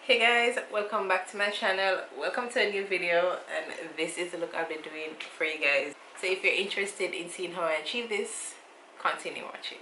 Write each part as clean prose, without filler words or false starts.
Hey guys, welcome back to my channel. Welcome to a new video, and this is the look I've been doing for you guys. So if you're interested in seeing how I achieve this, continue watching.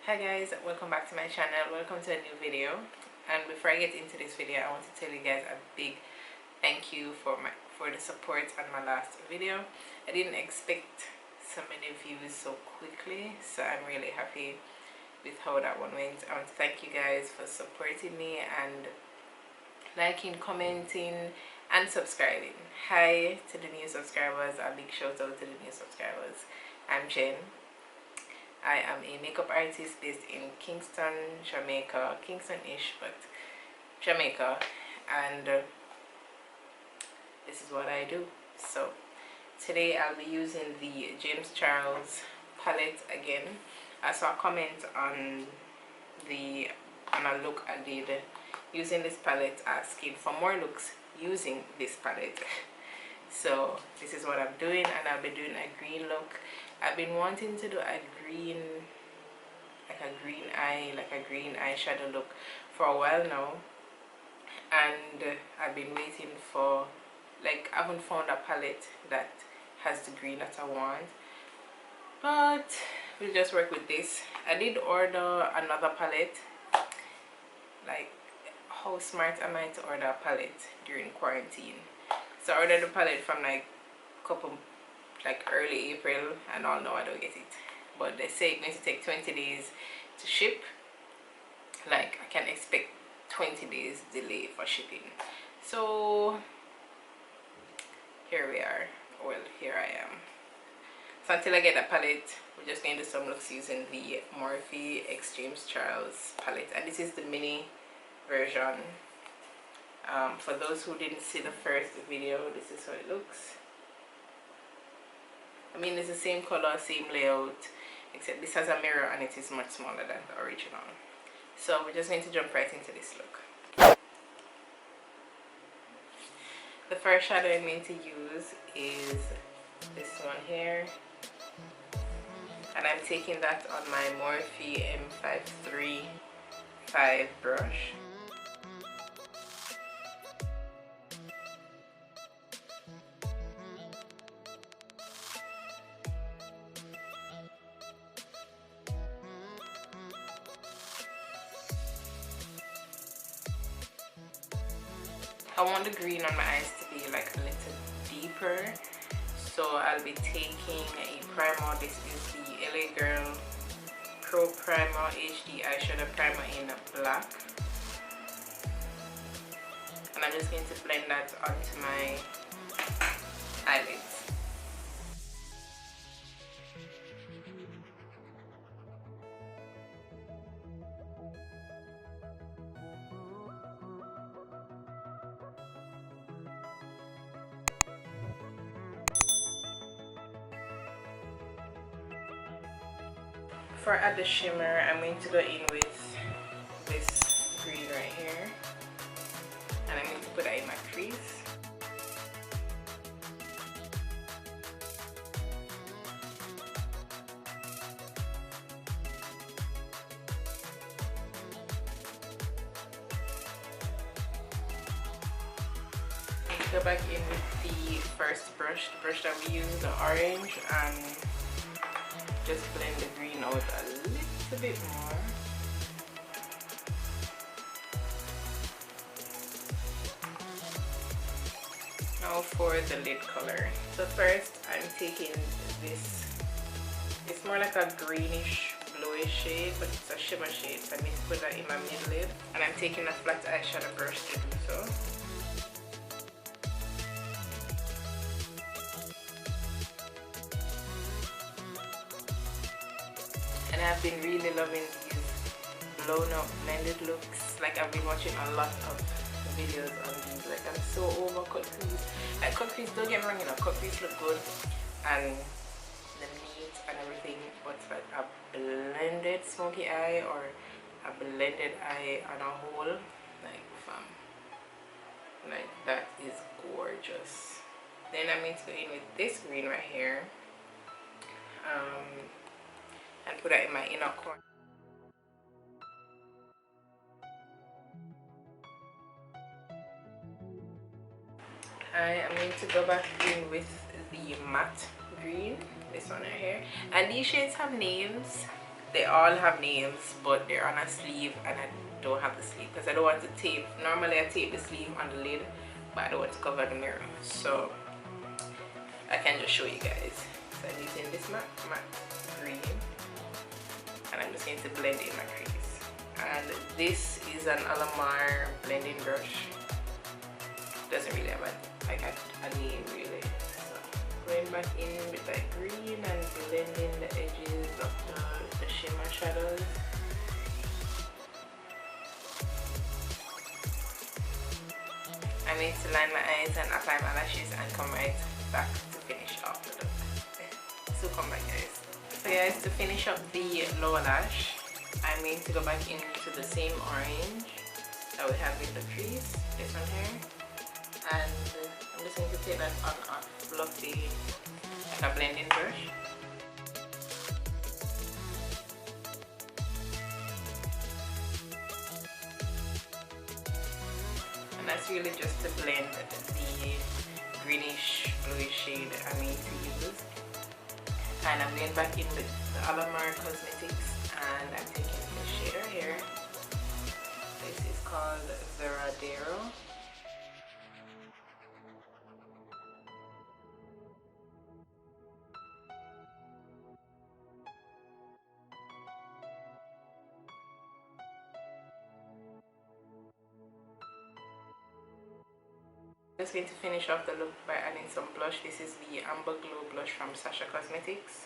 Hi guys, welcome back to my channel. Welcome to a new video. And before I get into this video, I want to tell you guys a big thank you for the support on my last video. I didn't expect so many views so quickly, so I'm really happy with how that one went. I want to thank you guys for supporting me and liking, commenting and subscribing. Hi to the new subscribers, a big shout out to the new subscribers. I'm Jen. I am a makeup artist based in Kingston, Jamaica, Kingston-ish, but Jamaica, and this is what I do. So today I'll be using the James Charles palette again. I saw a comment on a look I did using this palette, asking for more looks using this palette. So this is what I'm doing, and I'll be doing a green look. I've been wanting to do a green eyeshadow look for a while now, and I've been waiting for, I haven't found a palette that has the green that I want, but we'll just work with this. I did order another palette. Like, how smart am I to order a palette during quarantine? So I ordered the palette from early April, and all now I don't get it, but they say it's going to take 20 days to ship. Like, I can expect 20 days delay for shipping. So here we are. Well, here I am. So until I get the palette, we're just going to do some looks using the Morphe X James Charles palette, and this is the mini version. For those who didn't see the first video, this is how it looks. I mean, it's the same color, same layout, except this has a mirror and it is much smaller than the original. So we're just going to jump right into this look. The first shadow I'm going to use is this one here, and I'm taking that on my Morphe M535 brush. I want the green on my eyes to be like a little deeper, so I'll be taking a primer. This is the LA Girl Pro Primer HD Eyeshadow Primer in black, and I'm just going to blend that onto my eyelids. For add the shimmer, I'm going to go in with this green right here, and I'm going to put that in my crease. Go back in with the first brush, the brush that we used, the orange, and just blend the green out a little bit more. Now for the lid color. So first I'm taking this, it's more like a greenish bluish shade, but it's a shimmer shade, so I'm going to put that in my mid lid, and I'm taking a flat eyeshadow brush to do so. And I've been really loving these blown up blended looks. Like, I've been watching a lot of videos on these. Like, I'm so over cut crease. Like, cut crease, don't get me wrong, you know, cut crease look good and the meat and everything, but like a blended smoky eye or a blended eye on a whole, like, fam, like, that is gorgeous. Then I'm going to go in with this green right here. put that in my inner corner. I am going to go back in with the matte green, this one right here. And these shades have names. They all have names, but they're on a sleeve, and I don't have the sleeve because I don't want to tape. Normally I tape the sleeve on the lid, but I don't want to cover the mirror, so I can just show you guys. So I'm using this matte green, and I'm just going to blend in my crease. And this is an Alamar blending brush. Doesn't really have a name really. So going back in with that green and blending the edges of the shimmer shadows. I need to line my eyes and apply my lashes and come right back to finish off the look. So come back guys. So guys, to finish up the lower lash, I'm going to go back into the same orange that we have with the crease, this one here. And I'm just going to take that on a fluffy, like a blending brush. And that's really just to blend the greenish bluish shade I need to use. And I'm going back in with the Alamar Cosmetics, and I'm taking the shade right here. This is called Veradero. Just going to finish off the look by adding some blush. This is the Amber Glow blush from Sasha Cosmetics.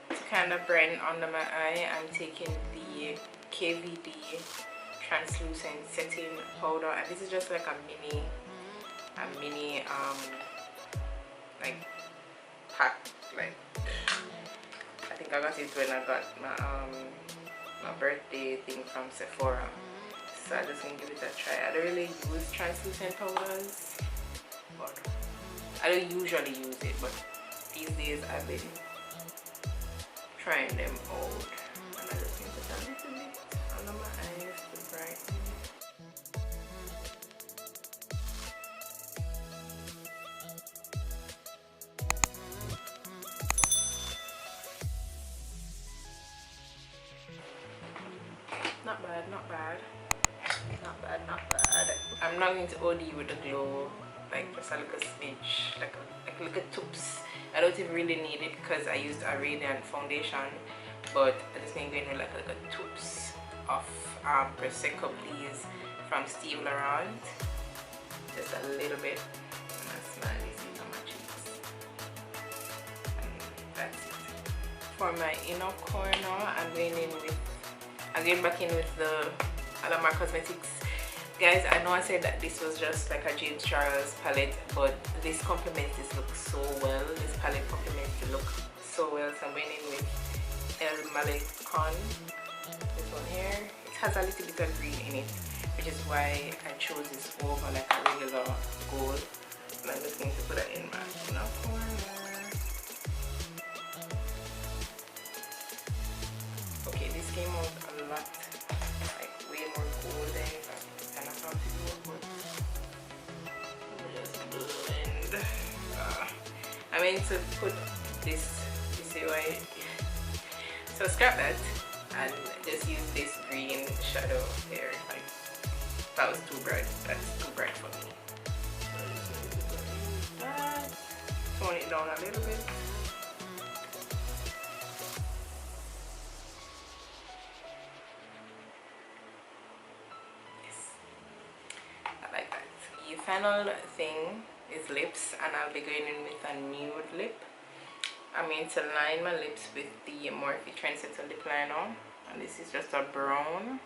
To kind of brighten under my eye, I'm taking the KVD translucent setting powder, and this is just like a mini like pack. Like, I think I got it when I got my birthday thing from Sephora, so I just gonna give it a try. I don't really use translucent powders, but I don't usually use it, but these days I've been trying them out, and I just need to put a little bit under my eyes to brighten. Not bad, not bad, not bad, not bad. I'm not going to OD with the glow, like just a little smidge, like little tips. I don't even really need it because I used a radiant foundation, but I just going to go in with like little tips of Prosecco Please from Steve Laurent. Just a little bit, and I smile this on my cheeks. And that's it. For my inner corner, I'm going in with again back in with the Alamar Cosmetics. Guys, I know I said that this was just like a James Charles palette, but this complements this look so well. This palette complements the look so well. So I'm going in with El Malecon, this one here. It has a little bit of green in it, which is why I chose this over like a regular gold. And I'm just going to put that in my inner corner. Okay, this came out a lot, like way more golden than I thought it would. Just blend. I meant to put this way. So scrap that and just use this green shadow there. Like, that was too bright. That's too bright for me. So I just need to use that. Tone it down a little bit. Final thing is lips, and I'll be going in with a nude lip. I'm going to line my lips with the Morphe Trendsetter lip liner, and this is just a brown.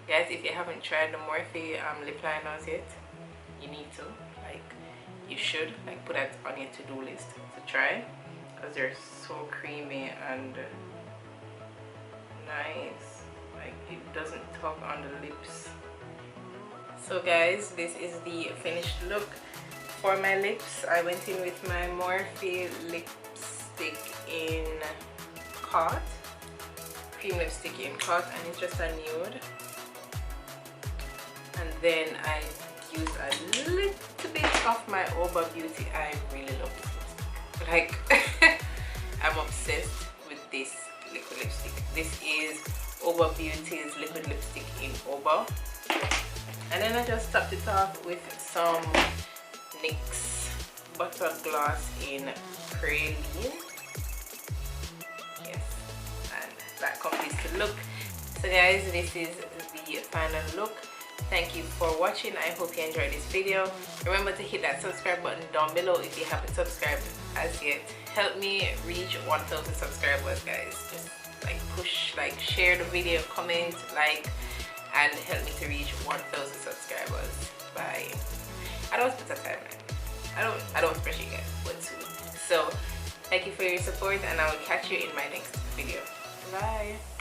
Guys, if you haven't tried the Morphe lip liners yet, you need to, like, you should, like, put that on your to-do list to try. because they're so creamy and nice. Like, it doesn't tug on the lips. So guys, this is the finished look for my lips. I went in with my Morphe lipstick in Caught, cream lipstick in Caught, and it's just a nude. And then I used a little bit of my Oba Beauty. I really love this lipstick. Like, I'm obsessed with this liquid lipstick. This is Oba Beauty's liquid lipstick in Oba. And then I just topped it off with some NYX Butter Gloss in Praline. Yes, and that completes the look. So guys, this is the final look. Thank you for watching. I hope you enjoyed this video. Remember to hit that subscribe button down below if you haven't subscribed as yet. Help me reach 1,000 subscribers, guys. Just like push, like share the video, comment, like, and help me to reach 1,000 subscribers by, I don't put a timeline. I don't pressure you guys, but soon. So thank you for your support, and I will catch you in my next video. Bye.